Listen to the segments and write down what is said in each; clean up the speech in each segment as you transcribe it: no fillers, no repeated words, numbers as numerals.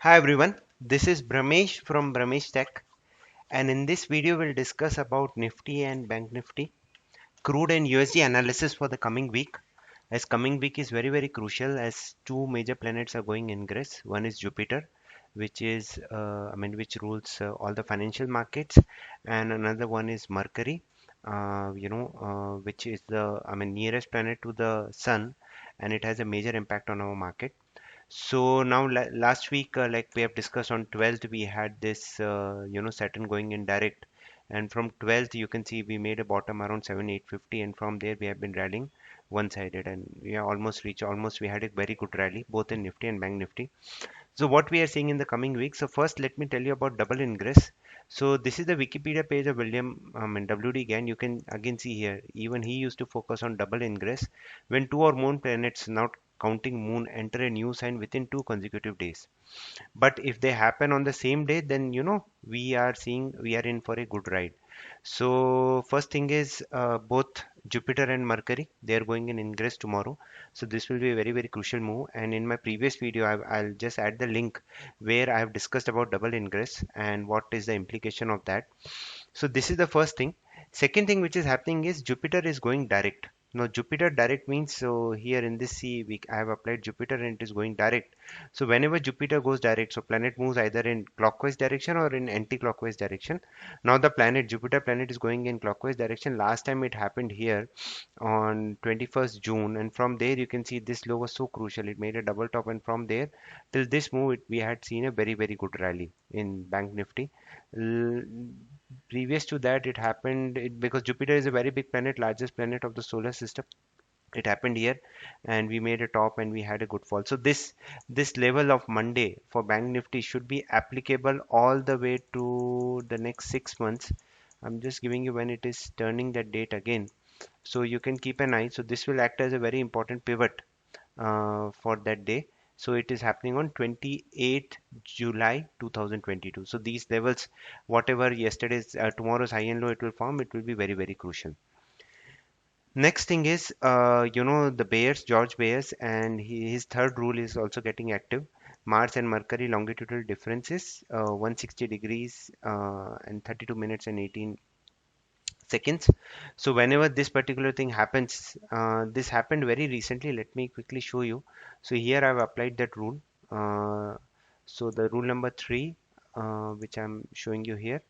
Hi everyone, this is Brahmesh from Brahmesh Tech, and in this video we'll discuss about Nifty and Bank Nifty, crude and USD analysis for the coming week. As coming week is very crucial as two major planets are going ingress. One is Jupiter, which is which rules all the financial markets, and another one is Mercury, which is the nearest planet to the Sun, and it has a major impact on our market. So now last week, like we have discussed on 12th, we had this, Saturn going in direct. And from 12th, you can see we made a bottom around 7,850. And from there, we have been rallying one-sided. And we are almost, we had a very good rally, both in Nifty and Bank Nifty. So what we are seeing in the coming week. So first, let me tell you about double ingress. So this is the Wikipedia page of WD Gann. You can again see here, even he used to focus on double ingress when two or more planets, not counting moon, enter a new sign within 2 consecutive days. But if they happen on the same day, then we are in for a good ride. So first thing is both Jupiter and Mercury, they are going in ingress tomorrow. So this will be a very crucial move. And in my previous video, I'll just add the link where I have discussed about double ingress and what is the implication of that. So this is the first thing. Second thing which is happening is Jupiter is going direct. Now Jupiter direct means, so here in this C week I have applied Jupiter and it is going direct. So whenever Jupiter goes direct, so planet moves either in clockwise direction or in anti-clockwise direction. Now the planet Jupiter planet is going in clockwise direction. Last time it happened here on 21st June, and from there you can see this low was so crucial. It made a double top, and from there till this move we had seen a very good rally in Bank Nifty. L- Previous to that it happened because Jupiter is a very big planet, largest planet of the solar system. It happened here and we made a top and we had a good fall. So this level of Monday for Bank Nifty should be applicable all the way to the next 6 months. I'm just giving you when it is turning that date again, so you can keep an eye. So this will act as a very important pivot for that day. So it is happening on 28th July 2022. So these levels, whatever yesterday's tomorrow's high and low it will form, it will be very crucial. Next thing is, the Bayes, George Bayes, and his third rule is also getting active. Mars and Mercury longitudinal differences, 160 degrees and 32 minutes and 18 seconds. So whenever this particular thing happens, this happened very recently. Let me quickly show you. So here I've applied that rule. Uh, so the rule number three, which I'm showing you here.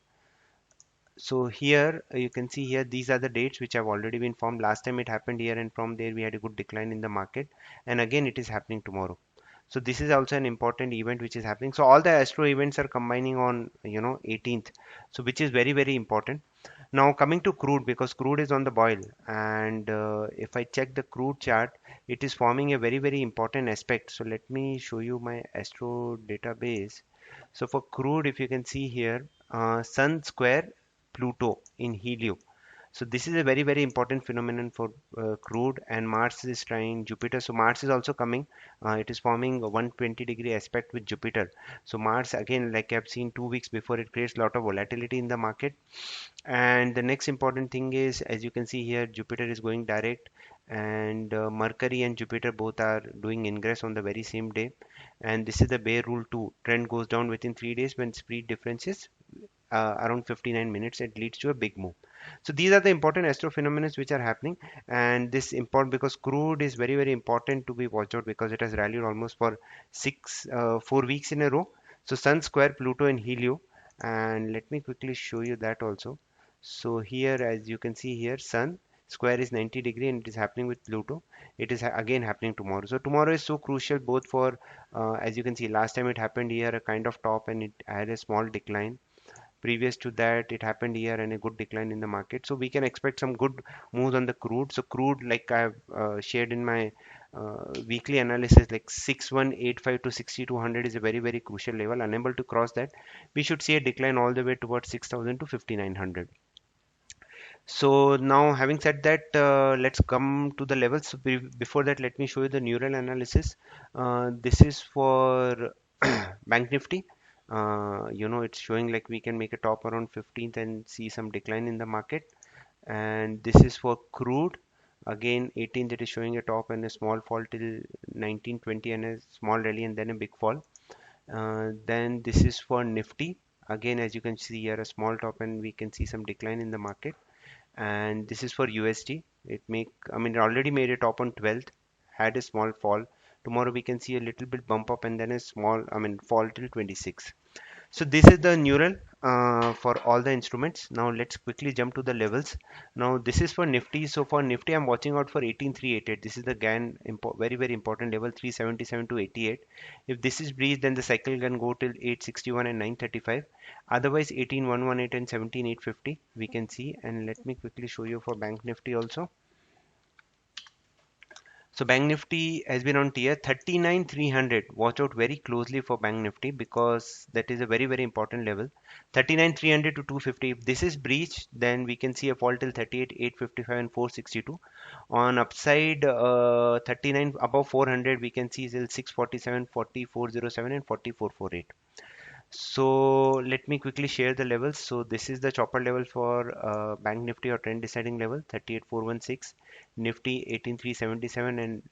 So here you can see here these are the dates which have already been formed. Last time it happened here, and from there we had a good decline in the market, and again it is happening tomorrow. So this is also an important event which is happening. So all the astro events are combining on 18th, so which is very important. Now coming to crude, because crude is on the boil, and if I check the crude chart, it is forming a very important aspect. So let me show you my astro database. So for crude, if you can see here, Sun square Pluto in Helio. So this is a very important phenomenon for crude, and Mars is trying Jupiter. So Mars is also coming. It is forming a 120-degree aspect with Jupiter. So Mars again, like I've seen 2 weeks before, it creates a lot of volatility in the market. And the next important thing is, as you can see here, Jupiter is going direct, and Mercury and Jupiter both are doing ingress on the very same day. And this is the Bear rule too. Trend goes down within 3 days when speed differences around 59 minutes, it leads to a big move. So these are the important astrophenomena which are happening, and this important because crude is very important to be watched out because it has rallied almost for 4 weeks in a row. So Sun square Pluto and Helio, and let me quickly show you that also. So here, as you can see here, Sun square is 90-degree and it is happening with Pluto. It is again happening tomorrow. So tomorrow is so crucial both for, as you can see, last time it happened here a kind of top and it had a small decline. Previous to that it happened here and a good decline in the market, so we can expect some good moves on the crude. So crude, like I've shared in my weekly analysis, like 6185 to 6200 is a very crucial level. Unable to cross that, we should see a decline all the way towards 6000 to 5900. So now having said that, let's come to the levels. So before that, let me show you the neural analysis. This is for Bank Nifty. It's showing like we can make a top around 15th and see some decline in the market. And this is for crude. Again, 18th it is showing a top and a small fall till 1920 and a small rally and then a big fall. Then this is for Nifty. Again, as you can see here, a small top, and we can see some decline in the market. And this is for USD. I mean, it already made a top on 12th, had a small fall. Tomorrow we can see a little bit bump up and then a small, I mean, fall till 26. So this is the neural for all the instruments. Now let's quickly jump to the levels. Now this is for Nifty. So for Nifty, I'm watching out for 18388. This is the GAN very very important level, 377 to 88. If this is breached, then the cycle can go till 861 and 935. Otherwise 18118 and 17850 we can see. And let me quickly show you for Bank Nifty also. So Bank Nifty has been on tier 39,300. Watch out very closely for Bank Nifty because that is a very very important level. 39,300 to 250. If this is breached, then we can see a fall till 38,855 and 462. On upside, 39 above 400, we can see till 647, 4407 and 4448. So let me quickly share the levels. So this is the chopper level for Bank Nifty or trend deciding level 38416, Nifty 18377, and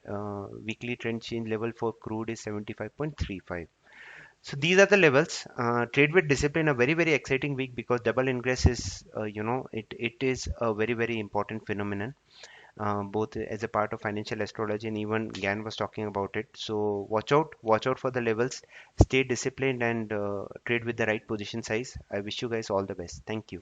weekly trend change level for crude is 75.35. So these are the levels. Trade with discipline, a very very exciting week because double ingress is it is a very very important phenomenon, both as a part of financial astrology, and even Gan was talking about it. So watch out for the levels, stay disciplined, and trade with the right position size. I wish you guys all the best. Thank you.